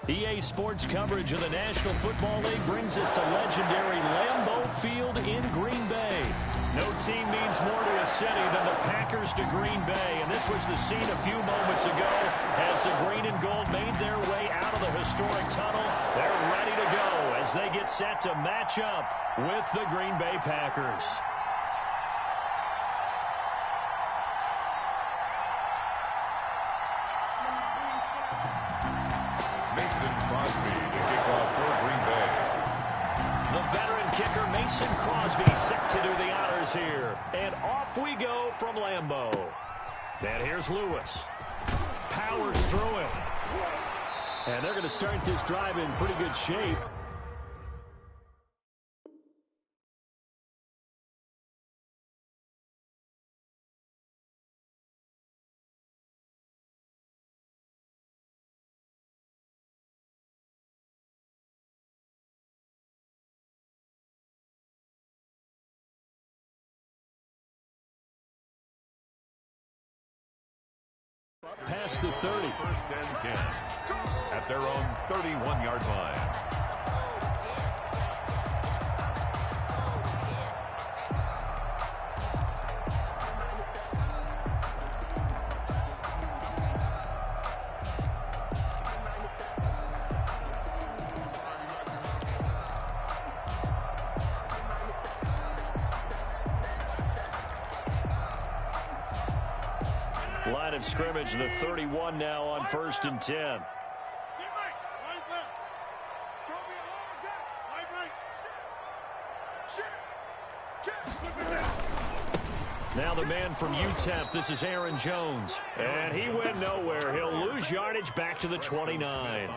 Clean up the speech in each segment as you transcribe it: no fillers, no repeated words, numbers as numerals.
EA Sports coverage of the National Football League brings us to legendary Lambeau Field in Green Bay. No team means more to a city than the Packers to Green Bay, and this was the scene a few moments ago as the green and gold made their way out of the historic tunnel. They're ready to go as they get set to match up with the Green Bay Packers. Crosby set to do the honors here. And off we go from Lambeau. And here's Lewis. Powers through him. And they're going to start this drive in pretty good shape. Past the 30. First and 10 at their own 31-yard line. Line of scrimmage, the 31 now on 1st and 10. Now the man from UTEP, this is Aaron Jones. And he went nowhere. He'll lose yardage back to the 29.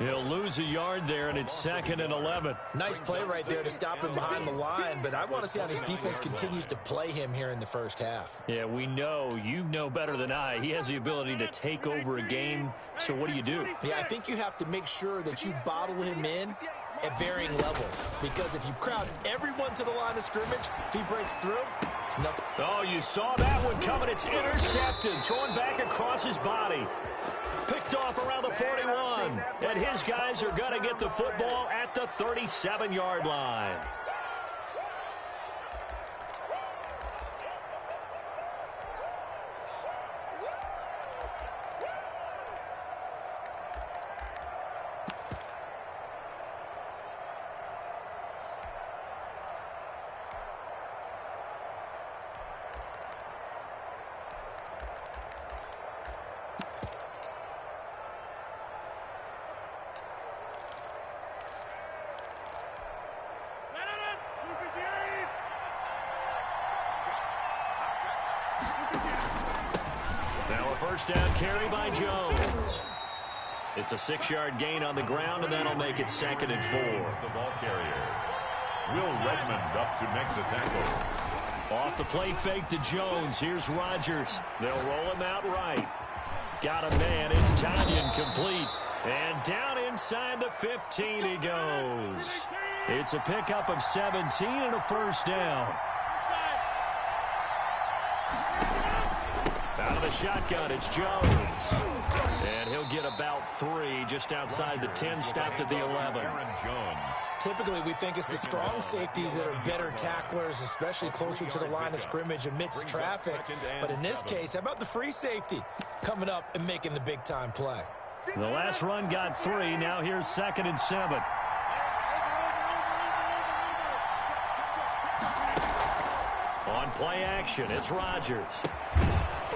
He'll lose a yard there, and it's 2nd and 11. Nice play right there to stop him behind the line, but I want to see how this defense continues to play him here in the first half. Yeah, we know. You know better than I. He has the ability to take over a game, so what do you do? Yeah, I think you have to make sure that you bottle him in at varying levels, because if you crowd everyone to the line of scrimmage, if he breaks through, it's nothing. Oh, you saw that one coming. It's intercepted, thrown back across his body. Picked off around the 41, and his guys are going to get the football at the 37-yard line. Now a first down carry by Jones. It's a 6-yard gain on the ground, and that'll make it 2nd and 4. The ball carrier. Will Redmond up to make the tackle. Off the play fake to Jones. Here's Rodgers. They'll roll him out right. Got a man. It's Tanyan complete. And down inside the 15 he goes. It's a pickup of 17 and a first down. Out of the shotgun, it's Jones. And he'll get about 3 just outside the 10, stopped at the 11. Typically, we think it's the strong safeties that are better tacklers, especially closer to the line of scrimmage amidst traffic. But in this case, how about the free safety coming up and making the big-time play? The last run got 3. Now here's 2nd and 7. On play action, it's Rodgers.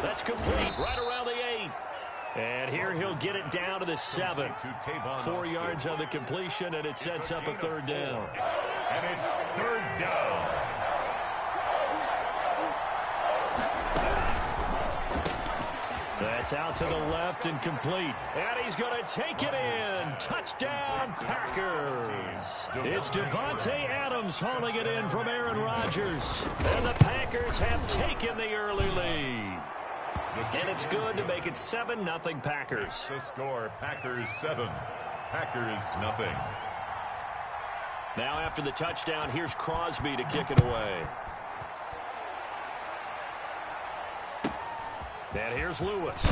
That's complete right around the 8. And here he'll get it down to the 7. 4 yards on the completion, and it sets up a 3rd down. And it's 3rd down. That's out to the left and complete. And he's going to take it in. Touchdown, Packers. It's Devontae Adams hauling it in from Aaron Rodgers. And the Packers have taken the early lead. And it's good to make it 7-0 Packers. The score, Packers 7, Packers nothing. Now after the touchdown, here's Crosby to kick it away. And here's Lewis.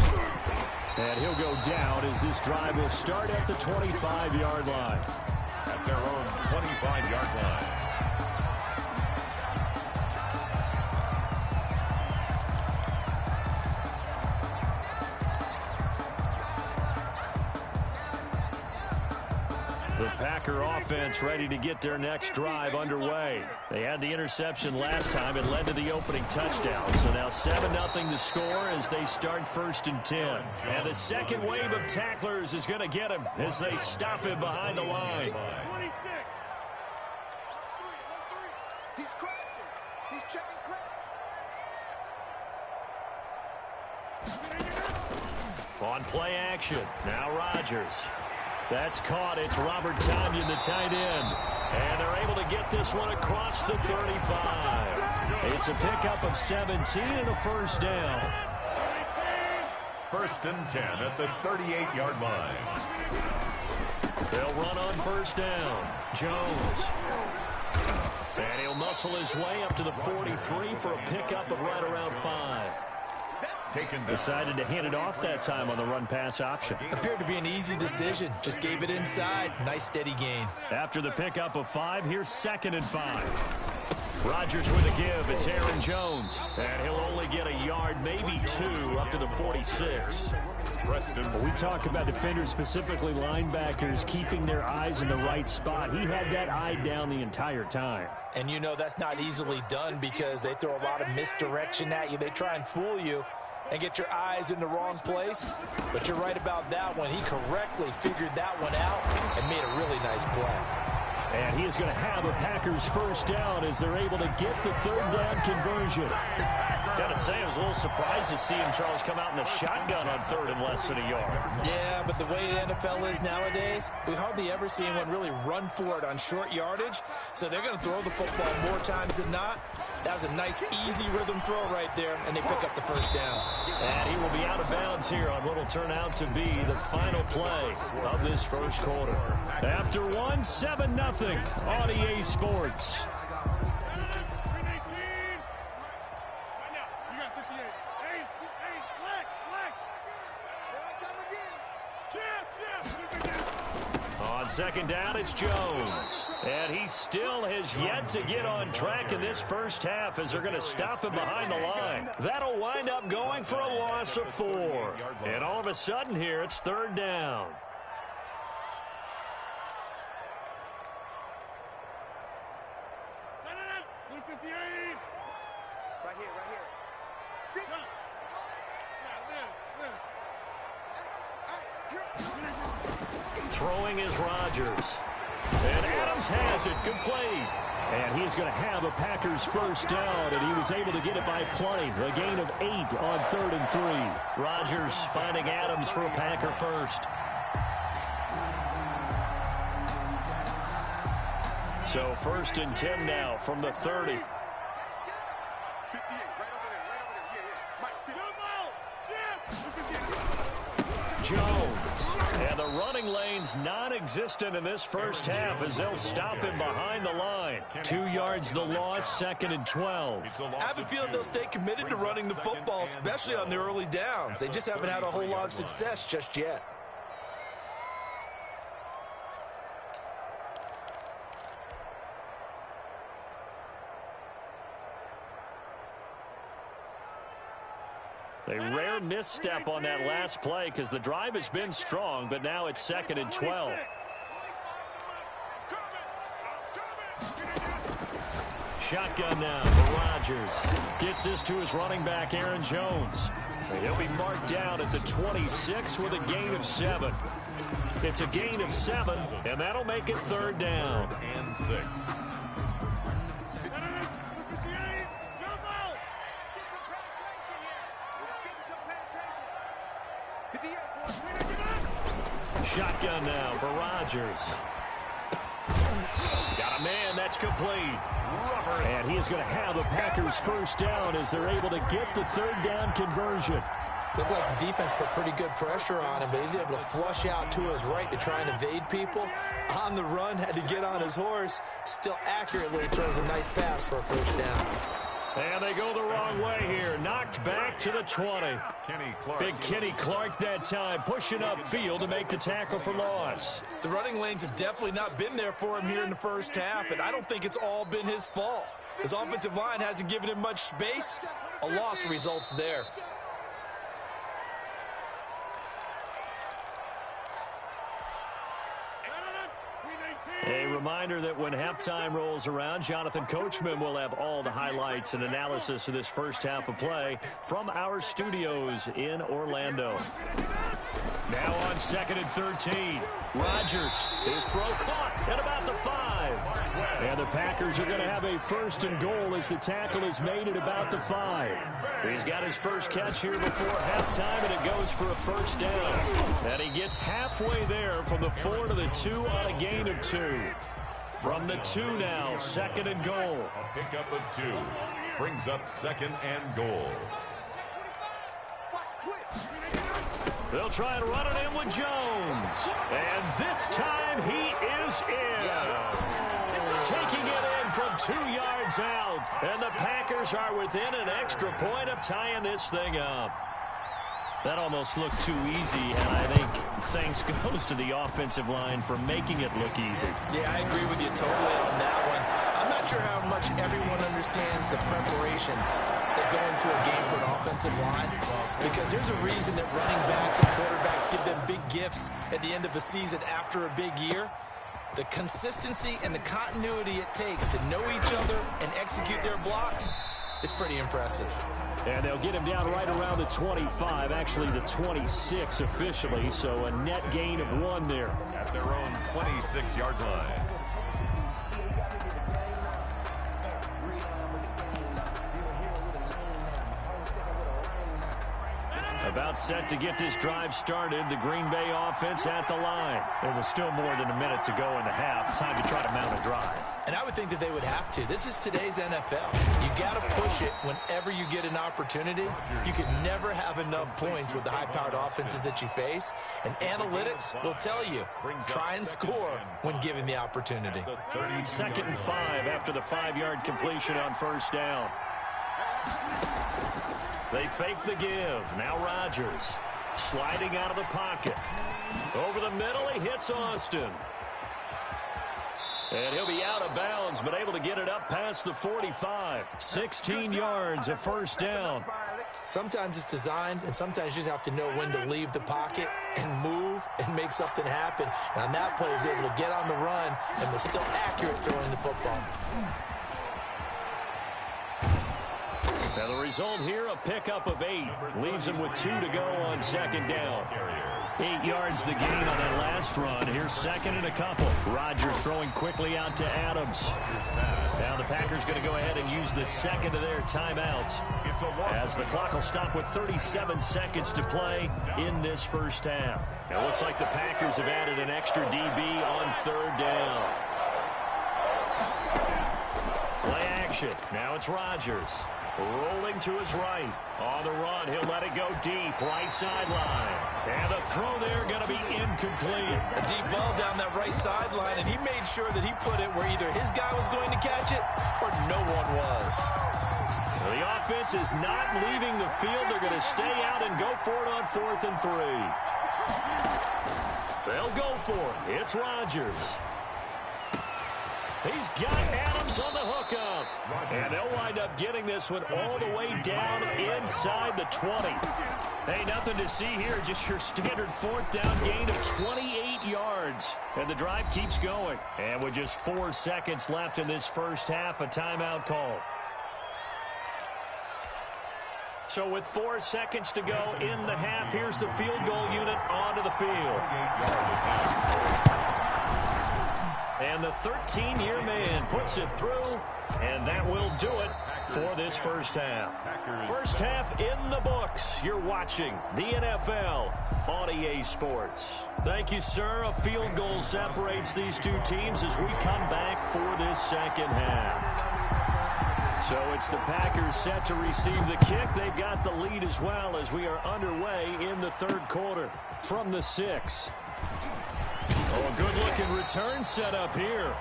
And he'll go down as this drive will start at the 25-yard line. At their own 25-yard line. The Packer offense ready to get their next drive underway. They had the interception last time. It led to the opening touchdown. So now 7-0 to score as they start 1st and 10. And the second wave of tacklers is going to get him as they stop him behind the line. He's crashing. He's checking crash. On play action. Now Rodgers. That's caught. It's Robert Tonyan, the tight end. And they're able to get this one across the 35. It's a pickup of 17 and a first down. 1st and 10 at the 38-yard line. They'll run on first down. Jones. And he'll muscle his way up to the 43 for a pickup of right around 5. Decided to hand it off that time on the run-pass option. Appeared to be an easy decision. Just gave it inside. Nice steady gain. After the pickup of 5, here's 2nd and 5. Rodgers with a give. It's Aaron Jones. And he'll only get a yard, maybe 2, up to the 46. Preston. We talk about defenders, specifically linebackers, keeping their eyes in the right spot. He had that eye down the entire time. And you know that's not easily done because they throw a lot of misdirection at you. They try and fool you and get your eyes in the wrong place. But you're right about that one. He correctly figured that one out and made a really nice play. And he is going to have a Packers first down as they're able to get the 3rd down conversion. Gotta say, I was a little surprised to see him, Charles, come out in the shotgun on 3rd and less than a yard. Yeah, but the way the NFL is nowadays, we hardly ever see anyone really run for it on short yardage. So they're going to throw the football more times than not. That was a nice, easy rhythm throw right there, and they pick up the first down. And he will be out of bounds here on what will turn out to be the final play of this first quarter. After 7-0 on EA Sports. On 2nd down, it's Jones. And he still has yet to get on track in this first half as they're going to stop him behind the line. That'll wind up going for a loss of 4. And all of a sudden here, it's 3rd down. Right here, right here. Throwing is Rodgers. And Adams has it complete. And he's going to have a Packers first down, and he was able to get it by plenty. A gain of 8 on 3rd and 3. Rodgers finding Adams for a Packer first. So 1st and 10 now from the 30. Jones. And the running lane's non-existent in this first half as they'll stop him behind the line. 2 yards the loss, 2nd and 12. I have a feeling they'll stay committed to running the football, especially on the early downs. They just haven't had a whole lot of success just yet. A rare misstep on that last play because the drive has been strong, but now it's 2nd and 12. Shotgun now for Rodgers. Gets this to his running back, Aaron Jones. He'll be marked down at the 26 with a gain of 7. It's a gain of 7, and that'll make it 3rd down. And 6. Shotgun now for Rodgers. Got a man, that's complete. And he is going to have the Packers first down as they're able to get the 3rd down conversion. Looked like the defense put pretty good pressure on him, but he's able to flush out to his right to try and evade people. On the run, had to get on his horse. Still accurately throws a nice pass for a first down. And they go the wrong way here. Knocked back to the 20. Big Kenny Clark that time, pushing upfield to make the tackle for loss. The running lanes have definitely not been there for him here in the first half, and I don't think it's all been his fault. His offensive line hasn't given him much space. A loss results there. A reminder that when halftime rolls around, Jonathan Coachman will have all the highlights and analysis of this first half of play from our studios in Orlando. Now on 2nd and 13. Rodgers, his throw caught at about the 5. And the Packers are going to have a 1st and goal as the tackle is made at about the 5. He's got his first catch here before halftime, and it goes for a 1st down. And he gets halfway there from the 4 to the 2 on a gain of 2. From the 2 now, 2nd and goal. A pickup of 2 brings up 2nd and goal. They'll try and run it in with Jones. And this time he is in. Yes. Taking it in from 2 yards out. And the Packers are within an extra point of tying this thing up. That almost looked too easy, and I think thanks goes to the offensive line for making it look easy. Yeah, I agree with you totally on that one. I'm not sure how much everyone understands the preparations that go into a game for an offensive line, because there's a reason that running backs and quarterbacks give them big gifts at the end of the season after a big year. The consistency and the continuity it takes to know each other and execute their blocks is pretty impressive. And they'll get him down right around the 25, actually the 26 officially, so a net gain of 1 there. At their own 26-yard line. About set to get this drive started, the Green Bay offense at the line. There was still more than a minute to go in the half. Time to try to mount a drive. And I would think that they would have to. This is today's NFL. You got to push it whenever you get an opportunity. You can never have enough points with the high-powered offenses that you face. And analytics will tell you, try and score when given the opportunity. 2nd and 5 after the 5-yard completion on 1st down. They fake the give. Now Rodgers sliding out of the pocket. Over the middle, he hits Austin. And he'll be out of bounds, but able to get it up past the 45. 16 yards, a 1st down. Sometimes it's designed, and sometimes you just have to know when to leave the pocket and move and make something happen. And on that play, he was able to get on the run and was still accurate throwing the football. And the result here, a pickup of 8. Leaves him with 2 to go on 2nd down. 8 yards the gain on that last run. Here's 2nd and a couple. Rodgers throwing quickly out to Adams. Now the Packers going to go ahead and use the 2nd of their timeouts, as the clock will stop with 37 seconds to play in this first half. Now it looks like the Packers have added an extra DB on 3rd down. Play action. Now it's Rodgers. Rolling to his right. On the run, he'll let it go deep. Right sideline. And the throw there going to be incomplete. A deep ball down that right sideline, and he made sure that he put it where either his guy was going to catch it or no one was. The offense is not leaving the field. They're going to stay out and go for it on 4th and 3. They'll go for it. It's Rodgers. He's got Adams on the hookup. And they'll wind up getting this one all the way down inside the 20. Hey, nothing to see here. Just your standard 4th down gain of 28 yards. And the drive keeps going. And with just 4 seconds left in this first half, a timeout call. So with 4 seconds to go in the half, here's the field goal unit onto the field. And the 13-year man puts it through, and that will do it for this first half. First half in the books. You're watching the NFL on EA Sports. Thank you, sir. A field goal separates these two teams as we come back for this second half. So it's the Packers set to receive the kick. They've got the lead as well as we are underway in the third quarter from the 6. Oh, a good-looking return set up here.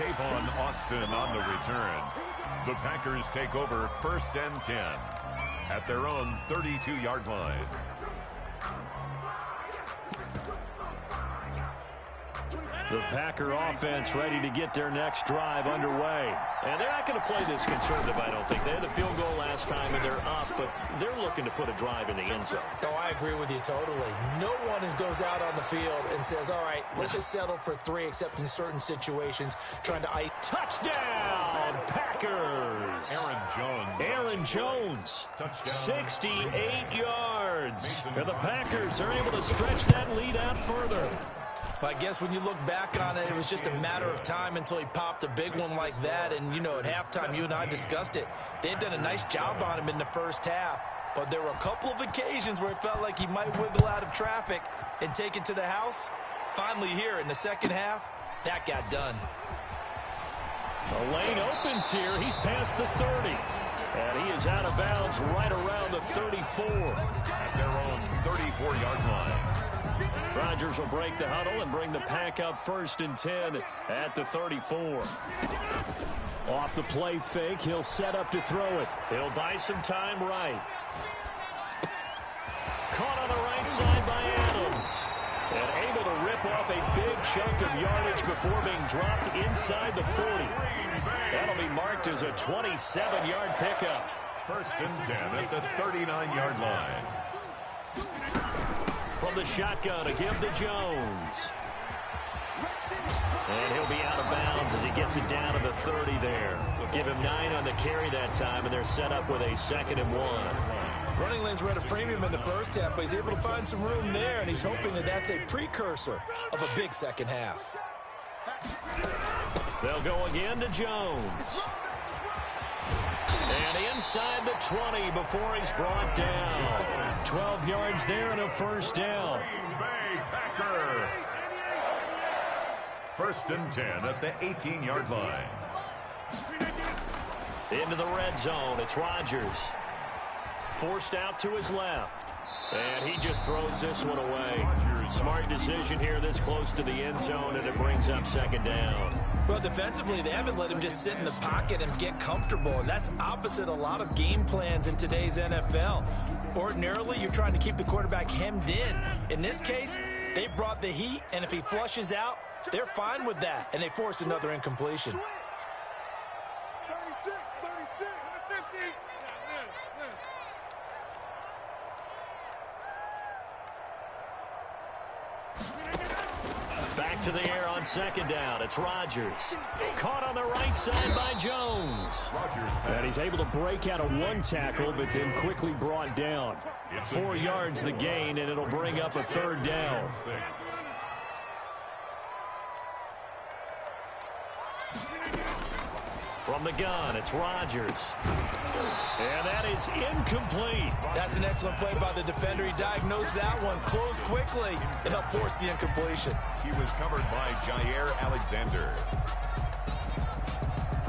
Tavon Austin on the return. The Packers take over 1st and 10 at their own 32-yard line. The Packer offense ready to get their next drive underway. And they're not going to play this conservative, I don't think. They had the field goal last time, and they're up, but they're looking to put a drive in the end zone. Oh, I agree with you totally. No one goes out on the field and says, all right, let's just settle for 3, except in certain situations, trying to... Touchdown, Packers! Aaron Jones, Touchdown. 68 yards. And the Packers are able to stretch that lead out further. I guess when you look back on it, it was just a matter of time until he popped a big one like that. And, you know, at halftime, you and I discussed it. They had done a nice job on him in the first half. But there were a couple of occasions where it felt like he might wiggle out of traffic and take it to the house. Finally here in the second half, that got done. The lane opens here. He's past the 30. And he is out of bounds right around the 34. At their own 34-yard line. Rodgers will break the huddle and bring the Pack up 1st and 10 at the 34. Off the play fake, he'll set up to throw it. He'll buy some time right. Caught on the right side by Adams. And able to rip off a big chunk of yardage before being dropped inside the 40. That'll be marked as a 27-yard pickup. 1st and 10 at the 39-yard line. From the shotgun, a give to Jones. And he'll be out of bounds as he gets it down to the 30 there. Give him 9 on the carry that time, and they're set up with a 2nd and 1. Running lanes were at a premium in the first half, but he's able to find some room there, and he's hoping that that's a precursor of a big second half. They'll go again to Jones. And inside the 20 before he's brought down. 12 yards there and a 1st down. Green Bay Packer. 1st and 10 at the 18-yard line. Into the red zone. It's Rodgers. Forced out to his left. And he just throws this one away. Smart decision here this close to the end zone, and it brings up 2nd down. Well, defensively, they haven't let him just sit in the pocket and get comfortable, and that's opposite a lot of game plans in today's NFL. Ordinarily, you're trying to keep the quarterback hemmed in. In this case, they brought the heat, and if he flushes out, they're fine with that, and they force another incompletion. 36, 36, 50. Back to the air on 2nd down. It's Rodgers. Caught on the right side by Jones. And he's able to break out of 1 tackle, but then quickly brought down. 4 yards the gain, and it'll bring up a 3rd down. From the gun, it's Rodgers. And that is incomplete. That's an excellent play by the defender. He diagnosed that one, closed quickly, and helped force the incompletion. He was covered by Jair Alexander.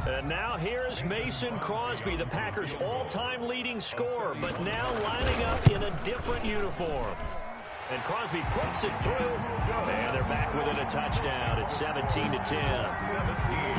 And now here's Mason Crosby, the Packers' all-time leading scorer, but now lining up in a different uniform. And Crosby puts it through, and they're back within a touchdown. It's 17-10.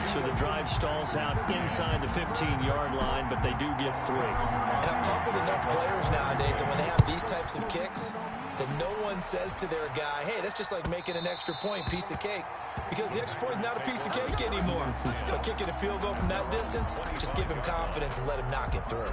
So the drive stalls out inside the 15-yard line, but they do get 3. And I've talked with enough players nowadays that when they have these types of kicks, that no one says to their guy, hey, that's just like making an extra point, piece of cake. Because the extra point is not a piece of cake anymore. But kicking a field goal from that distance, just give him confidence and let him knock it through.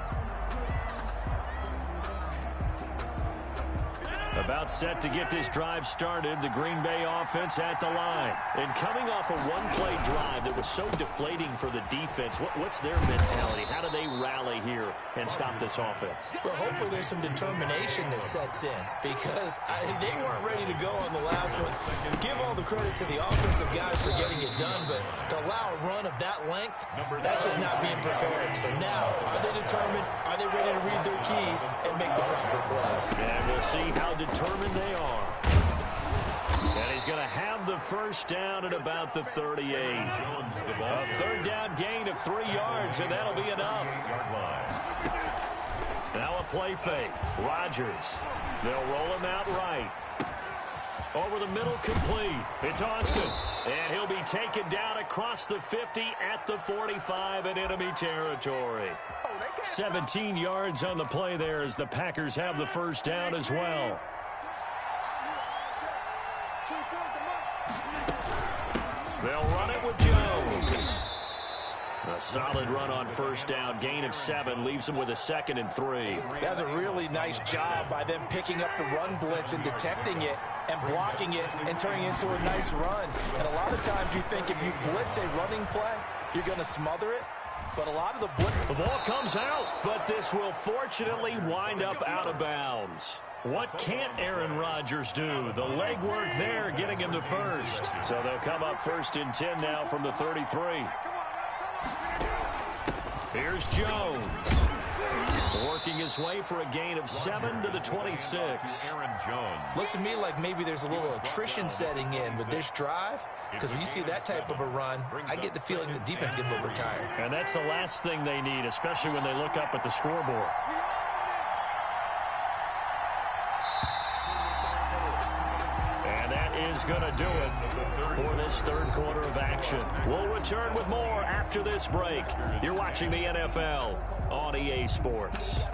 About set to get this drive started, the Green Bay offense at the line. And coming off a one-play drive that was so deflating for the defense, what's their mentality? How do they rally here and stop this offense? Well, hopefully there's some determination that sets in, because they weren't ready to go on the last one. Give all the credit to the offensive guys for getting it done, but to allow a run of that length, that's just not being prepared. So now, are they determined? Are they ready to read their keys and make the proper plays? And we'll see how determined they are. And he's going to have the first down at about the 38. A 3rd down gain of 3 yards, and that'll be enough. Now a play fake. Rodgers. They'll roll him out right. Over the middle, complete. It's Austin. And he'll be taken down across the 50 at the 45 in enemy territory. 17 yards on the play there as the Packers have the first down as well. They'll run it with Jones. A solid run on first down. Gain of 7 leaves them with a 2nd and 3. That's a really nice job by them picking up the run blitz and detecting it and blocking it and turning it into a nice run. And a lot of times you think if you blitz a running play, you're going to smother it. But a lot of the blitz... The ball comes out, but this will fortunately wind up out of bounds. What can't Aaron Rodgers do? The legwork there getting him the first. So they'll come up 1st and 10 now from the 33. Here's Jones. Working his way for a gain of 7 to the 26. Aaron Jones. Looks to me like maybe there's a little attrition setting in with this drive. Because when you see that type of a run, I get the feeling the defense getting a little bit tired. And that's the last thing they need, especially when they look up at the scoreboard. And that is going to do it for this third quarter of action. We'll return with more after this break. You're watching the NFL on EA Sports.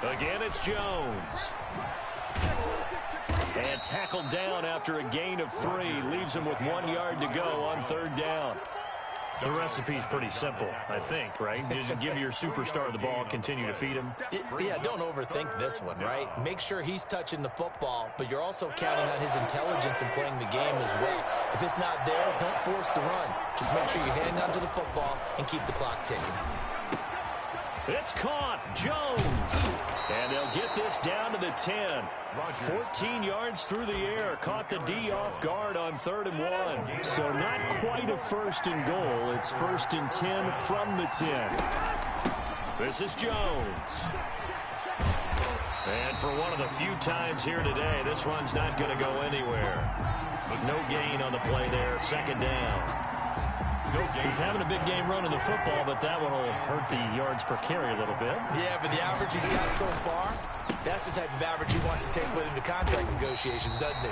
Again, it's Jones. And tackled down after a gain of 3. Leaves him with 1 yard to go on 3rd down. The recipe's pretty simple, I think, right? Just give your superstar the ball, continue to feed him. Yeah, don't overthink this one, right? Make sure he's touching the football, but you're also counting on his intelligence in playing the game as well. If it's not there, don't force the run. Just make sure you hang on to the football and keep the clock ticking. It's caught. Jones. And they'll get this down to the 10. 14 yards through the air. Caught the D off guard on 3rd and 1. So not quite a 1st and goal. It's 1st and 10 from the 10. This is Jones. And for one of the few times here today, this run's not going to go anywhere. But no gain on the play there. 2nd down. He's having a big game running the football, but that one will hurt the yards per carry a little bit. Yeah, but the average he's got so far, that's the type of average he wants to take with him to contract negotiations, doesn't it?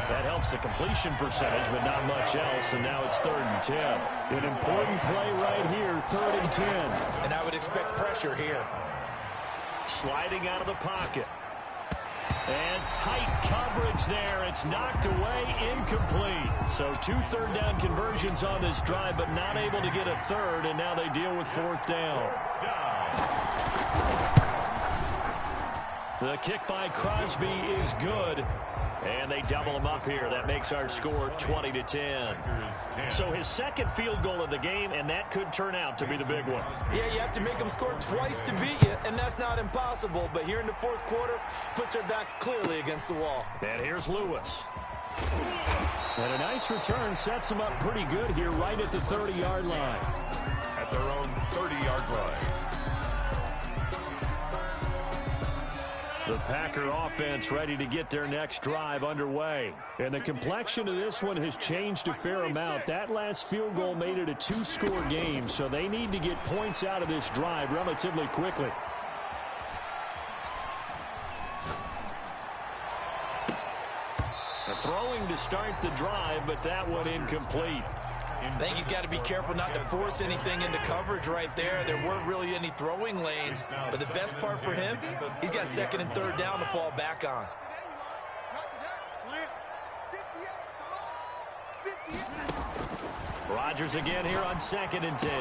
That helps the completion percentage, but not much else, and now it's 3rd and 10. An important play right here, 3rd and 10. And I would expect pressure here. Sliding out of the pocket. And tight coverage there. It's knocked away, incomplete. So 2 3rd down conversions on this drive, but not able to get a 3rd, and now they deal with 4th down. The kick by Crosby is good. And they double him up here. That makes our score 20 to 10. So his 2nd field goal of the game, and that could turn out to be the big one. Yeah, you have to make them score twice to beat you, and that's not impossible. But here in the 4th quarter, puts their backs clearly against the wall. And here's Lewis. And a nice return sets them up pretty good here right at the 30-yard line. At their own 30-yard line. The Packer offense ready to get their next drive underway. And the complexion of this one has changed a fair amount. That last field goal made it a 2-score game, so they need to get points out of this drive relatively quickly. Throwing to start the drive, but that one incomplete. I think he's got to be careful not to force anything into coverage right there. There weren't really any throwing lanes, but the best part for him, he's got 2nd and 3rd down to fall back on. Rodgers again here on 2nd and 10.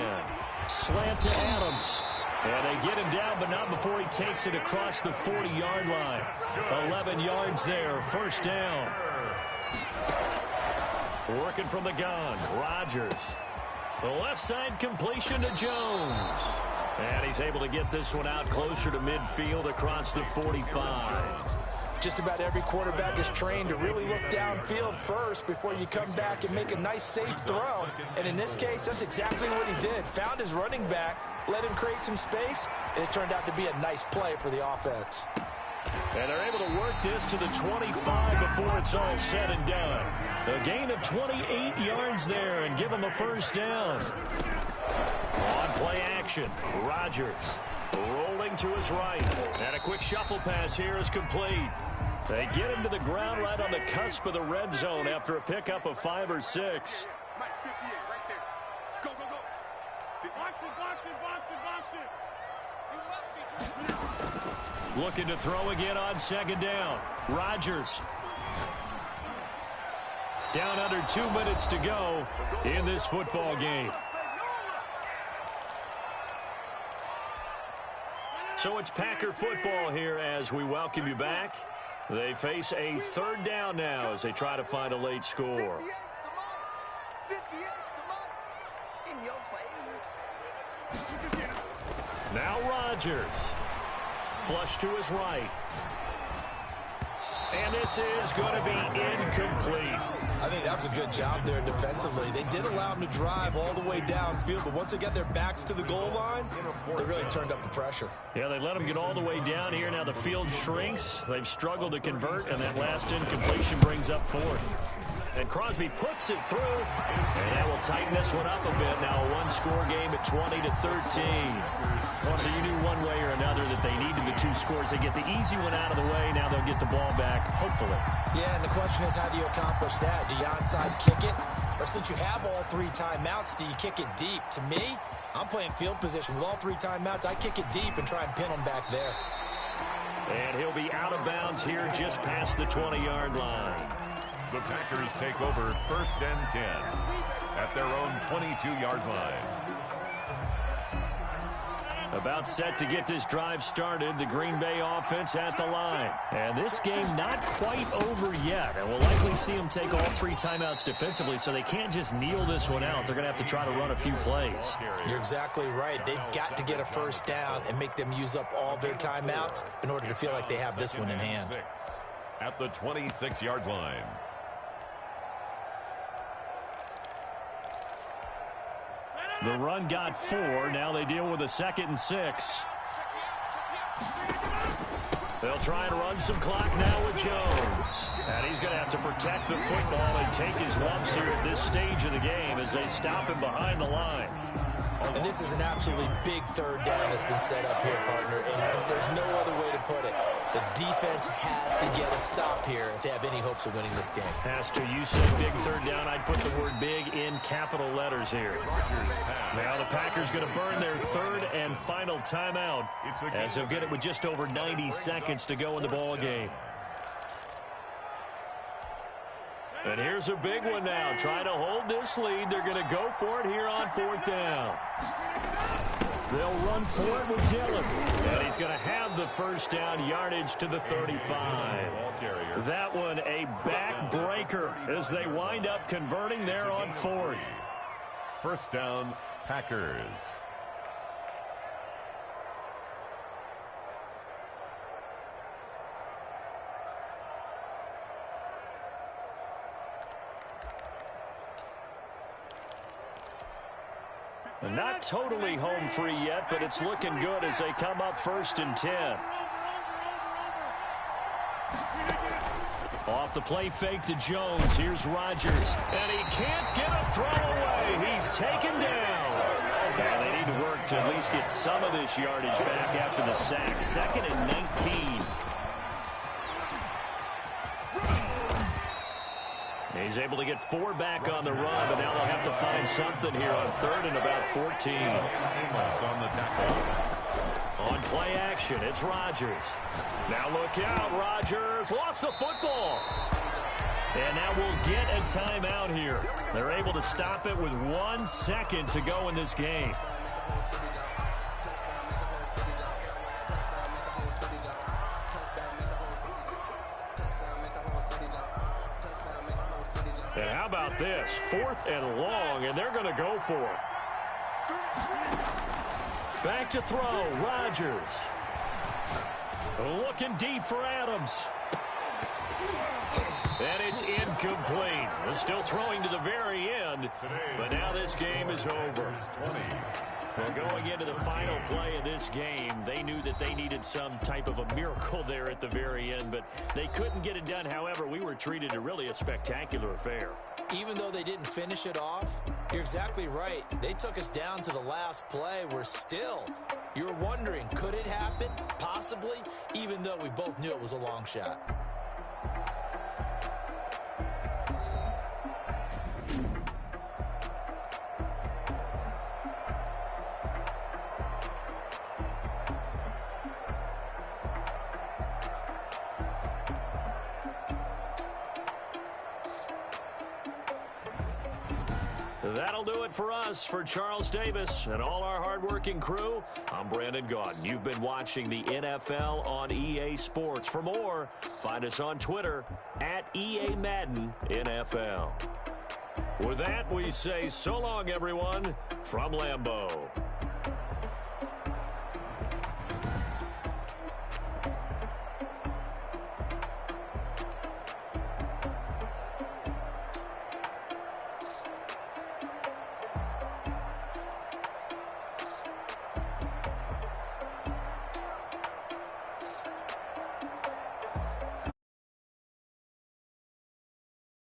Slant to Adams. And they get him down, but not before he takes it across the 40-yard line. 11 yards there, 1st down. Working from the gun, Rodgers. The left side completion to Jones. And he's able to get this one out closer to midfield across the 45. Just about every quarterback is trained to really look downfield first before you come back and make a nice, safe throw. And in this case, that's exactly what he did. Found his running back, let him create some space, and it turned out to be a nice play for the offense. And they're able to work this to the 25 before it's all said and done. A gain of 28 yards there and give them a first down. On play action, Rodgers rolling to his right. And a quick shuffle pass here is complete. They get him to the ground right on the cusp of the red zone after a pickup of 5 or 6. Mike, 58, right there. Go, go, go. Box it. Looking to throw again on second down. Rodgers. Down under 2 minutes to go in this football game. So it's Packer football here as we welcome you back. They face a third down now as they try to find a late score. 58 in your face. Now Rodgers. Flush to his right. And this is going to be incomplete. I think that was a good job there defensively. They did allow them to drive all the way downfield, but once they got their backs to the goal line, they really turned up the pressure. Yeah, they let them get all the way down here. Now the field shrinks. They've struggled to convert, and that last incompletion brings up fourth. And Crosby puts it through, and that will tighten this one up a bit. Now a one-score game at 20-13. So you knew one way or another that they needed the 2 scores. They get the easy one out of the way. Now they'll get the ball back, hopefully. Yeah, and the question is, how do you accomplish that? Do you onside kick it? Or since you have all 3 timeouts, do you kick it deep? To me, I'm playing field position. With all 3 timeouts, I kick it deep and try and pin them back there. And he'll be out of bounds here just past the 20-yard line. The Packers take over 1st and 10 at their own 22-yard line. About set to get this drive started, the Green Bay offense at the line. And this game not quite over yet. And we'll likely see them take all 3 timeouts defensively, so they can't just kneel this one out. They're going to have to try to run a few plays. You're exactly right. They've got to get a first down and make them use up all their timeouts in order to feel like they have this one in hand. At the 26-yard line. The run got 4. Now they deal with a 2nd and 6. They'll try and run some clock now with Jones. And he's going to have to protect the football and take his lumps here at this stage of the game as they stop him behind the line. And this is an absolutely big third down that's been set up here, partner. And there's no other way to put it. The defense has to get a stop here if they have any hopes of winning this game. Pastor, you said big third down. I'd put the word big in capital letters here. Now the Packers going to burn their 3rd and final timeout as they'll get it with just over 90 seconds to go in the ball game. And here's a big one now. Trying to hold this lead. They're going to go for it here on 4th down. They'll run for it with Dillon. And he's going to have the first down, yardage to the 35. That one a backbreaker as they wind up converting there on 4th. First down, Packers. Not totally home free yet, but it's looking good as they come up 1st and 10. Off the play fake to Jones. Here's Rodgers. And he can't get a throw away. He's taken down. And they need to work to at least get some of this yardage back after the sack. 2nd and 19. He's able to get 4 back on the run, but now they'll have to find something here on 3rd and about 14. On the tackle. On play action, it's Rodgers. Now look out, Rodgers lost the football. And now we'll get a timeout here. They're able to stop it with 1 second to go in this game. And how about this? 4th and long, and they're going to go for it. Back to throw, Rodgers. Looking deep for Adams. And it's incomplete. Still throwing to the very end, but now this game is over. Well, going into the final play of this game, they knew that they needed some type of a miracle there at the very end, but they couldn't get it done. However, we were treated to really a spectacular affair. Even though they didn't finish it off, you're exactly right. They took us down to the last play. We're still, you were wondering, could it happen? Possibly, even though we both knew it was a long shot. That'll do it for us. For Charles Davis and all our hardworking crew, I'm Brandon Gaudin. You've been watching the NFL on EA Sports. For more, find us on Twitter at EA Madden NFL. With that, we say so long, everyone, from Lambeau.